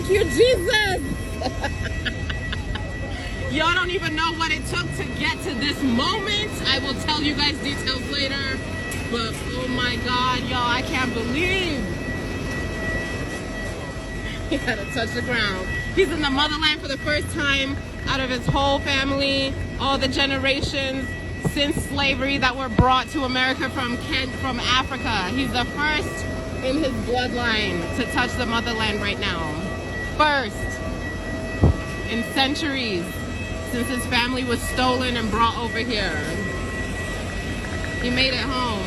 Thank you, Jesus. Y'all don't even know what it took to get to this moment. I will tell you guys details later. But oh my God, y'all, I can't believe he had to touch the ground. He's in the motherland for the first time out of his whole family, all the generations since slavery that were brought to America from Africa. He's the first in his bloodline to touch the motherland right now. First in centuries since his family was stolen and brought over here. He made it home.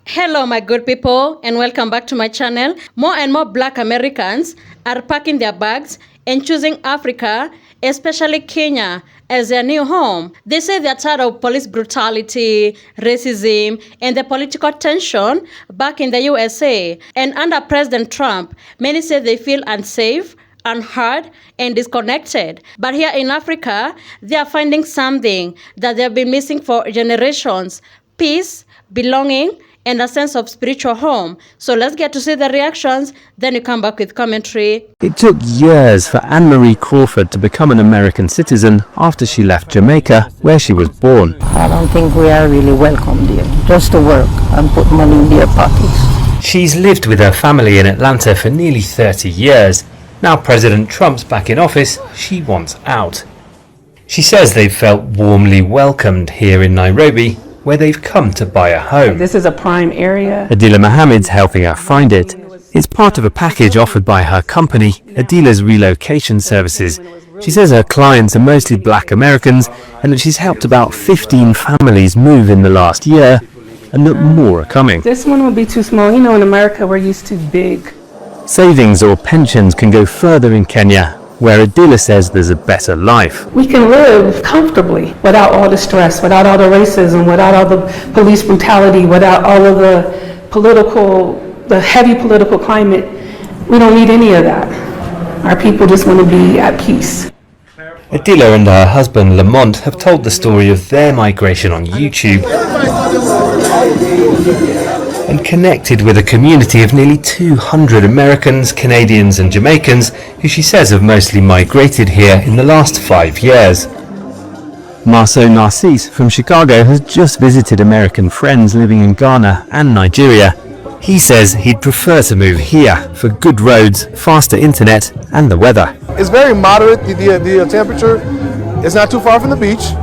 Hello my good people, and welcome back to my channel. More and more Black Americans are packing their bags and choosing Africa, especially Kenya, as their new home. They say they're tired of police brutality, racism, and the political tension back in the USA. And under President Trump, many say they feel unsafe, unheard, and disconnected. But here in Africa, they are finding something that they have been missing for generations: peace, belonging, and a sense of spiritual home. So let's get to see the reactions, then you come back with commentary. It took years for Anne-Marie Crawford to become an American citizen after she left Jamaica, where she was born. I don't think we are really welcome there, just to work and put money in their pockets. She's lived with her family in Atlanta for nearly 30 years. Now President Trump's back in office, she wants out. She says they've felt warmly welcomed here in Nairobi, where they've come to buy a home. This is a prime area. Adila Mohammed's helping her find it. It's part of a package offered by her company, Adila's Relocation Services. She says her clients are mostly Black Americans and that she's helped about 15 families move in the last year, and that more are coming. This one will be too small. You know, in America, we're used to big. Savings or pensions can go further in Kenya, where Adila says there's a better life. We can live comfortably without all the stress, without all the racism, without all the police brutality, without all of the heavy political climate. We don't need any of that. Our people just want to be at peace. Adila and her husband Lamont have told the story of their migration on YouTube and connected with a community of nearly 200 Americans, Canadians and Jamaicans who she says have mostly migrated here in the last 5 years. Marceau Narcisse from Chicago has just visited American friends living in Ghana and Nigeria. He says he'd prefer to move here for good roads, faster internet and the weather. It's very moderate, the temperature. It's not too far from the beach,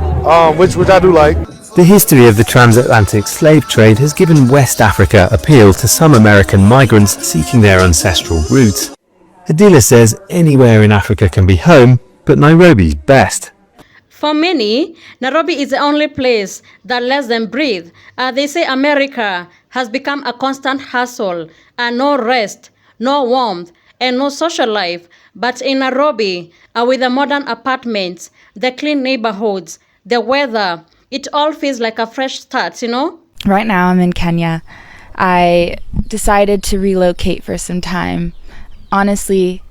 which I do like. The history of the transatlantic slave trade has given West Africa appeal to some American migrants seeking their ancestral roots. Adila says anywhere in Africa can be home, but Nairobi's best. For many, Nairobi is the only place that lets them breathe. They say America has become a constant hustle, and no rest, no warmth, and no social life. But in Nairobi, with the modern apartments, the clean neighborhoods, the weather, it all feels like a fresh start, you know? Right now I'm in Kenya. I decided to relocate for some time. Honestly,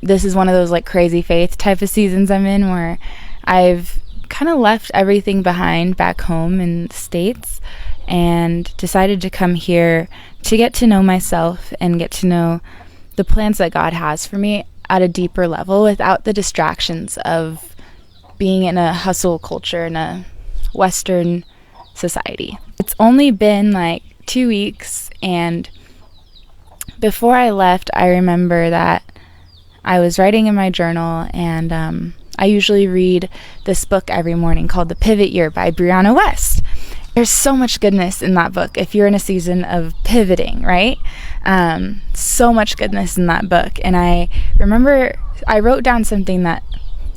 this is one of those like crazy faith type of seasons I'm in where I've kind of left everything behind back home in the States and decided to come here to get to know myself and get to know the plans that God has for me at a deeper level without the distractions of being in a hustle culture in a Western society. It's only been like 2 weeks, and before I left, I remember that I was writing in my journal, and I usually read this book every morning called The Pivot Year by Brianna West. There's so much goodness in that book if you're in a season of pivoting, right? So much goodness in that book. And I remember I wrote down something that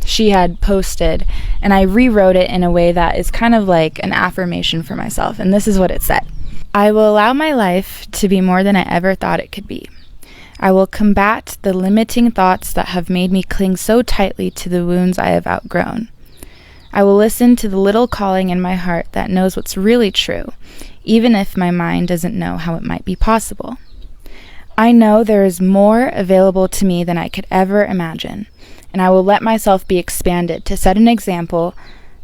she had posted, and I rewrote it in a way that is kind of like an affirmation for myself. And this is what it said: I will allow my life to be more than I ever thought it could be. I will combat the limiting thoughts that have made me cling so tightly to the wounds I have outgrown. I will listen to the little calling in my heart that knows what's really true, even if my mind doesn't know how it might be possible. I know there is more available to me than I could ever imagine, and I will let myself be expanded to set an example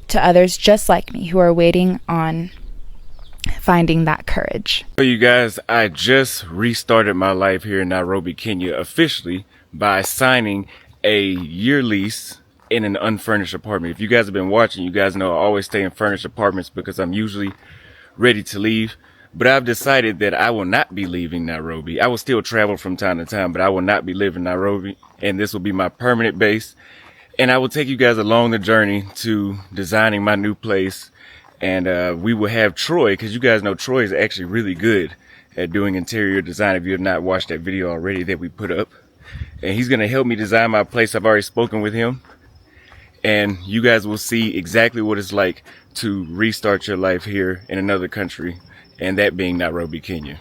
to others just like me who are waiting on finding that courage. So you guys, I just restarted my life here in Nairobi, Kenya officially, by signing a year lease in an unfurnished apartment. If you guys have been watching, you guys know I always stay in furnished apartments because I'm usually ready to leave. But I've decided that I will not be leaving Nairobi. I will still travel from time to time, but I will not be living in Nairobi. And this will be my permanent base. And I will take you guys along the journey to designing my new place. And we will have Troy, because you guys know Troy is actually really good at doing interior design. If you have not watched that video already that we put up. And he's going to help me design my place. I've already spoken with him. And you guys will see exactly what it's like to restart your life here in another country, and that being Nairobi, Kenya.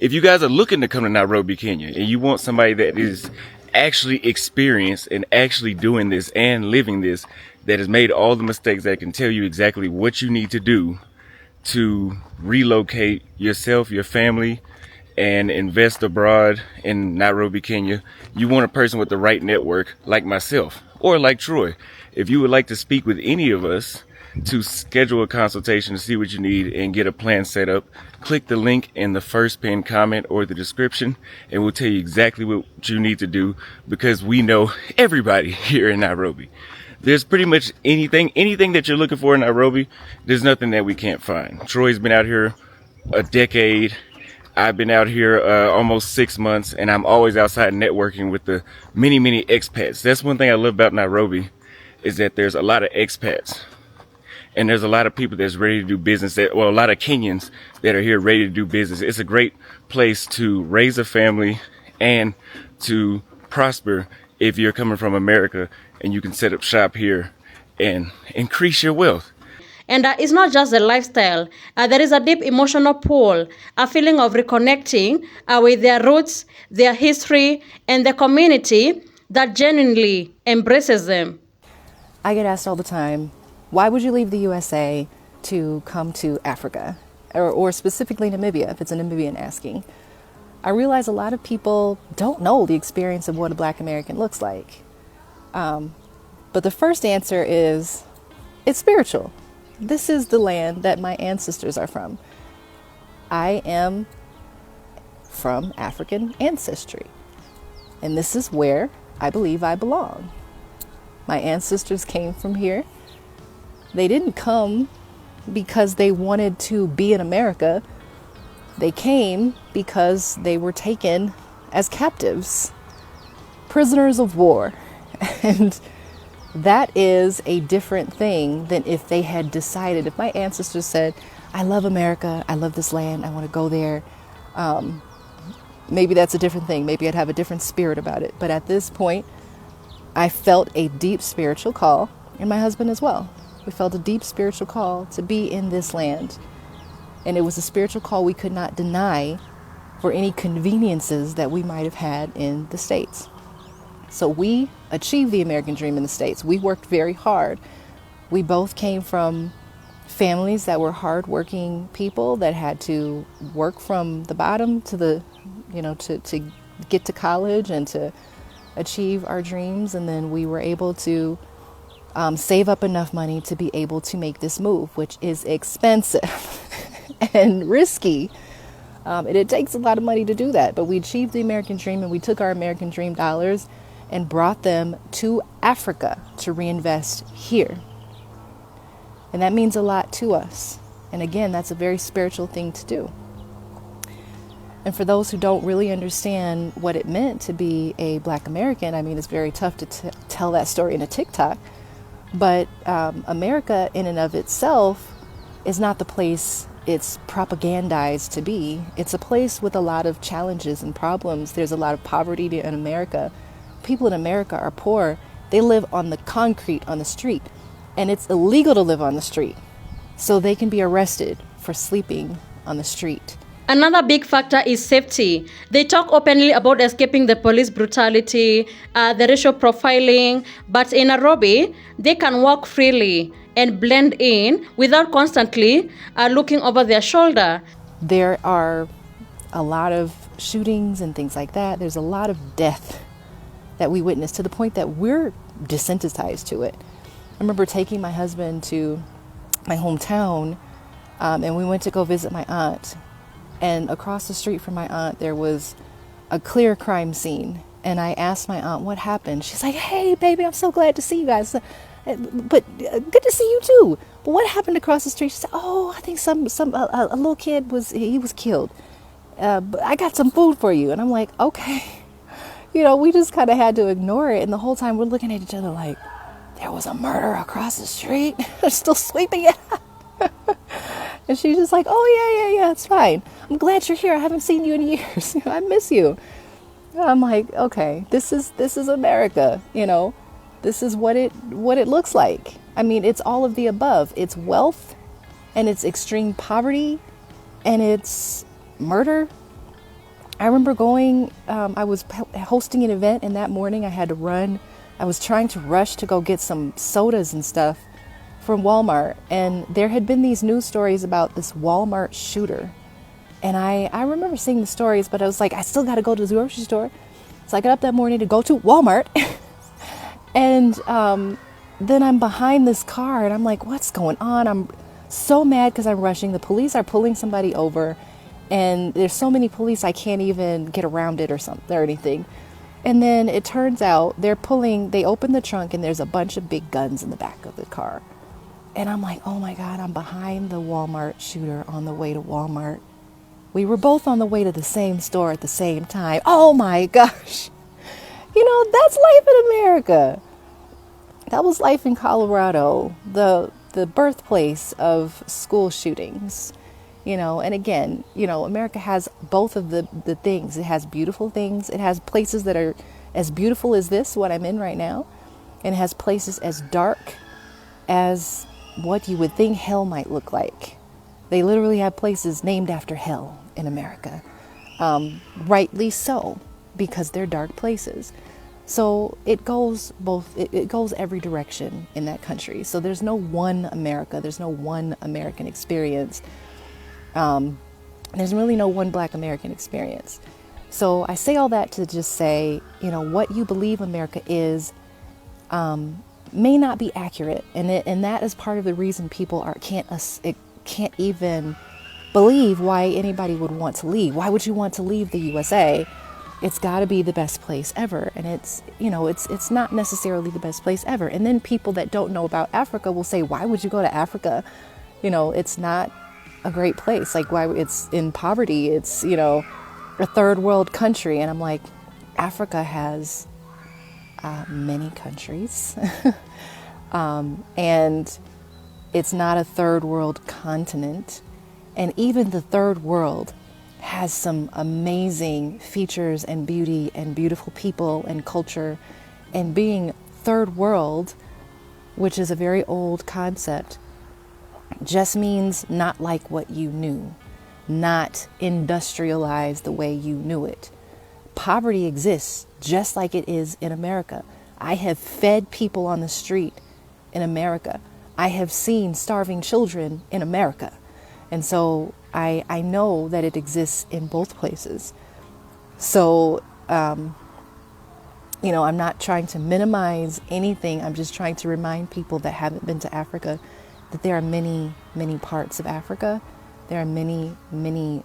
If you guys are looking to come to Nairobi, Kenya, and you want somebody that is actually experienced and actually doing this and living this, that has made all the mistakes, that can tell you exactly what you need to do to relocate yourself, your family, and invest abroad in Nairobi, Kenya, you want a person with the right network like myself or like Troy. If you would like to speak with any of us to schedule a consultation to see what you need and get a plan set up, click the link in the first pinned comment or the description, and we'll tell you exactly what you need to do, because we know everybody here in Nairobi. There's pretty much anything that you're looking for in Nairobi, there's nothing that we can't find. Troy's been out here a decade. I've been out here almost 6 months, and I'm always outside networking with the many expats. That's one thing I love about Nairobi, is that there's a lot of expats. And there's a lot of people that's ready to do business, a lot of Kenyans that are here ready to do business. It's a great place to raise a family and to prosper if you're coming from America, and you can set up shop here and increase your wealth. And it's not just the lifestyle. There is a deep emotional pull, a feeling of reconnecting with their roots, their history, and the community that genuinely embraces them. I get asked all the time, why would you leave the USA to come to Africa, or specifically Namibia, if it's a Namibian asking? I realize a lot of people don't know the experience of what a Black American looks like. But the first answer is, it's spiritual. This is the land that my ancestors are from. I am from African ancestry, and this is where I believe I belong. My ancestors came from here. They didn't come because they wanted to be in America. They came because they were taken as captives, prisoners of war. And that is a different thing than if they had decided, if my ancestors said, I love America, I love this land, I want to go there. Maybe that's a different thing. Maybe I'd have a different spirit about it. But at this point, I felt a deep spiritual call, and my husband as well. We felt a deep spiritual call to be in this land. And it was a spiritual call we could not deny for any conveniences that we might have had in the States. So we achieved the American dream in the States. We worked very hard. We both came from families that were hardworking people that had to work from the bottom to the, to get to college and to achieve our dreams. And then we were able to save up enough money to be able to make this move, which is expensive and risky. And it takes a lot of money to do that. But we achieved the American dream, and we took our American dream dollars and brought them to Africa to reinvest here. And that means a lot to us. And again, that's a very spiritual thing to do. And for those who don't really understand what it meant to be a Black American, I mean, it's very tough to tell that story in a TikTok. But America in and of itself is not the place it's propagandized to be. It's a place with a lot of challenges and problems. There's a lot of poverty in America. People in America are poor. They live on the concrete on the street, and it's illegal to live on the street. So they can be arrested for sleeping on the street. Another big factor is safety. They talk openly about escaping the police brutality, the racial profiling, but in Nairobi, they can walk freely and blend in without constantly looking over their shoulder. There are a lot of shootings and things like that. There's a lot of death that we witness, to the point that we're desensitized to it. I remember taking my husband to my hometown, and we went to go visit my aunt. And across the street from my aunt, there was a clear crime scene. And I asked my aunt what happened. She's like, hey, baby, I'm so glad to see you guys. But good to see you too. But what happened across the street? She said, oh, I think a little kid was killed. But I got some food for you. And I'm like, okay. You know, we just kind of had to ignore it. And the whole time we're looking at each other like, there was a murder across the street. They're still sweeping it up. And she's just like, oh, yeah, it's fine. I'm glad you're here. I haven't seen you in years. I miss you. And I'm like, okay, this is America, you know. This is what it looks like. I mean, it's all of the above. It's wealth, and it's extreme poverty, and it's murder. I remember going, I was hosting an event, and that morning I had to run. I was trying to rush to go get some sodas and stuff from Walmart, and there had been these news stories about this Walmart shooter. And I remember seeing the stories, but I was like, I still got to go to the grocery store. So I got up that morning to go to Walmart. And then I'm behind this car, and I'm like, what's going on? I'm so mad because I'm rushing. The police are pulling somebody over, and there's so many police I can't even get around it or something or anything. And then it turns out they open the trunk, and there's a bunch of big guns in the back of the car. And I'm like, oh my God, I'm behind the Walmart shooter on the way to Walmart. We were both on the way to the same store at the same time. Oh my gosh. You know, that's life in America. That was life in Colorado, the birthplace of school shootings. You know, and again, you know, America has both of the things. It has beautiful things. It has places that are as beautiful as this, what I'm in right now. And it has places as dark as what you would think hell might look like. They literally have places named after hell in America. Rightly so, because they're dark places. So it goes it goes every direction in that country. So there's no one America. There's no one American experience. There's really no one Black American experience. So I say all that to just say, you know, what you believe America is may not be accurate. And that is part of the reason people can't even believe why anybody would want to leave. Why would you want to leave the USA? It's got to be the best place ever. And it's, you know, it's not necessarily the best place ever. And then people that don't know about Africa will say, why would you go to Africa? You know, it's not a great place. Like, why? It's in poverty. It's, you know, a third world country. And I'm like, Africa has many countries. And it's not a third world continent. And even the third world has some amazing features and beauty and beautiful people and culture. And being third world, which is a very old concept, just means not like what you knew, not industrialized the way you knew it. Poverty exists just like it is in America. I have fed people on the street in America. I have seen starving children in America. And so I know that it exists in both places. So, you know, I'm not trying to minimize anything. I'm just trying to remind people that haven't been to Africa that there are many, many parts of Africa. There are many, many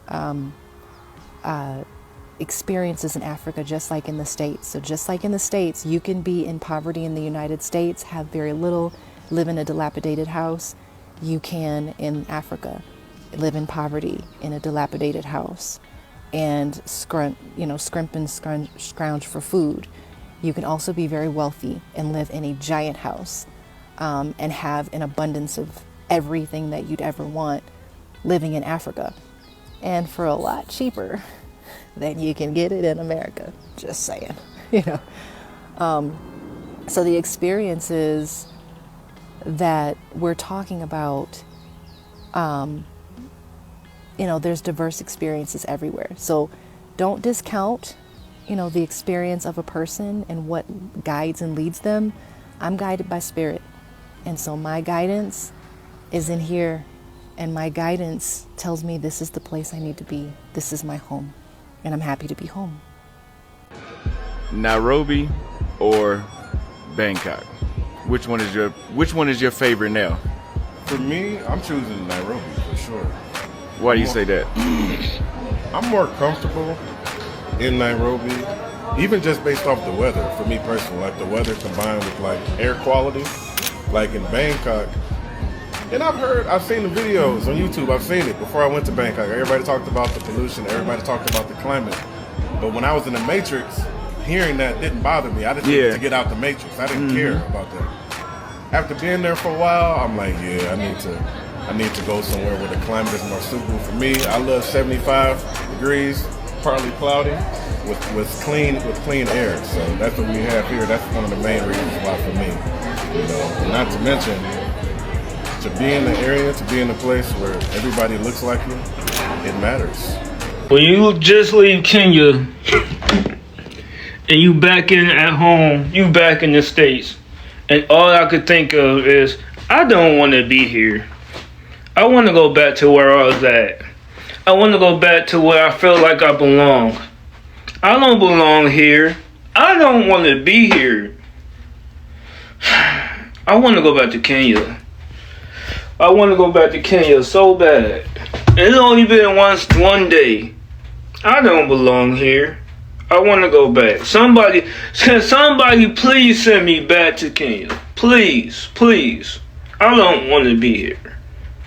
experiences in Africa, just like in the States. So just like in the States, you can be in poverty in the United States, have very little, live in a dilapidated house. You can in Africa live in poverty in a dilapidated house and scrimp and scrounge for food. You can also be very wealthy and live in a giant house and have an abundance of everything that you'd ever want living in Africa, and for a lot cheaper than you can get it in America. Just saying, you know. So the experiences that we're talking about, you know, there's diverse experiences everywhere. So don't discount, you know, the experience of a person and what guides and leads them. I'm guided by spirit. And so my guidance is in here, and my guidance tells me this is the place I need to be. This is my home, and I'm happy to be home. Nairobi or Bangkok? Which one is your favorite now? For me, I'm choosing Nairobi for sure. Why do you say that? I'm more comfortable in Nairobi. even just based off the weather, for me personally, like the weather combined with like air quality, like in Bangkok. And I've seen the videos on YouTube. I've seen it before I went to Bangkok. Everybody talked about the pollution. Everybody talked about the climate. But when I was in the Matrix, hearing that didn't bother me. I just needed to get out the Matrix. I didn't care about that. After being there for a while, I'm like, yeah, I need to go somewhere where the climate is more suitable for me. I love 75 degrees, partly cloudy, with clean air. So that's what we have here. That's one of the main reasons why for me. You know, and not to mention, to be in the area, to be in a place where everybody looks like you, it matters. When you just leave Kenya and you back in at home, you back in the States, and all I could think of is, I don't want to be here. I want to go back to where I was at. I want to go back to where I feel like I belong. I don't belong here. I don't want to be here. I want to go back to Kenya. I want to go back to Kenya so bad. It's only been one day. I don't belong here. I want to go back. Somebody please send me back to Kenya. Please, please. I don't want to be here.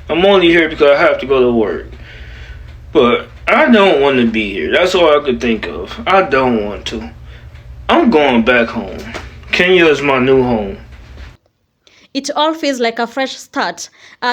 I'm only here because I have to go to work. But I don't want to be here. That's all I could think of. I don't want to. I'm going back home. Kenya is my new home. It all feels like a fresh start.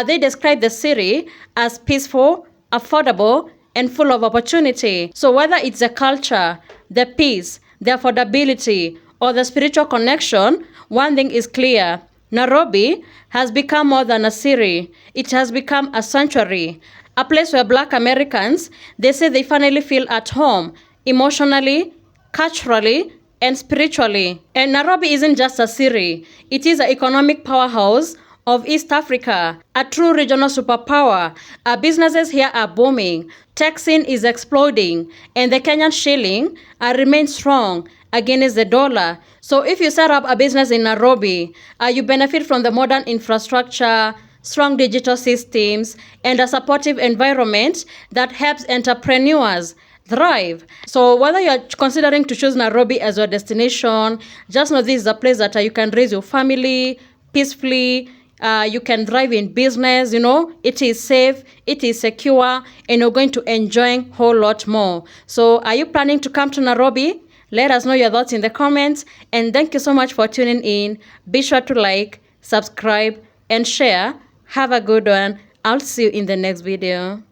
They describe the city as peaceful, affordable, and full of opportunity. So whether it's the culture, the peace, the affordability, or the spiritual connection, one thing is clear. Nairobi has become more than a city. It has become a sanctuary, a place where Black Americans, they say they finally feel at home, emotionally, culturally, and spiritually. And Nairobi isn't just a city. It is an economic powerhouse of East Africa, a true regional superpower. Businesses here are booming, tech scene is exploding, and the Kenyan shilling remains strong against the dollar. So if you set up a business in Nairobi, you benefit from the modern infrastructure, strong digital systems, and a supportive environment that helps entrepreneurs thrive. So whether you're considering to choose Nairobi as your destination, just know this is a place that you can raise your family peacefully. You can thrive in business, you know, it is safe, it is secure, and you're going to enjoy a whole lot more. So are you planning to come to Nairobi? Let us know your thoughts in the comments, and thank you so much for tuning in. Be sure to like, subscribe, and share. Have a good one. I'll see you in the next video.